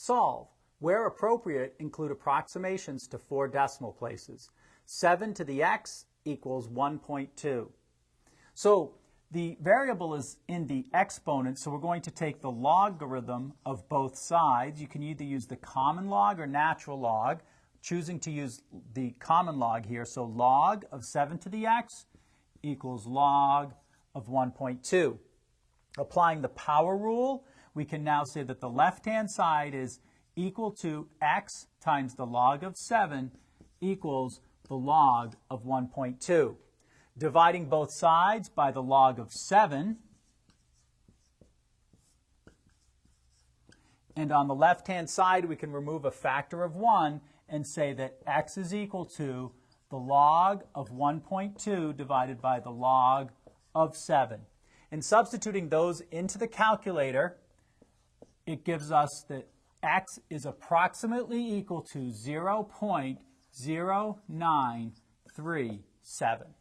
Solve. Where appropriate, include approximations to 4 decimal places. 7 to the x equals 1.2. So the variable is in the exponent, so we're going to take the logarithm of both sides. You can either use the common log or natural log, choosing to use the common log here. So log of 7 to the x equals log of 1.2. Applying the power rule, we can now say that the left-hand side is equal to x times the log of 7 equals the log of 1.2. Dividing both sides by the log of 7, and on the left-hand side we can remove a factor of 1 and say that x is equal to the log of 1.2 divided by the log of 7. And substituting those into the calculator, it gives us that x is approximately equal to 0.0937.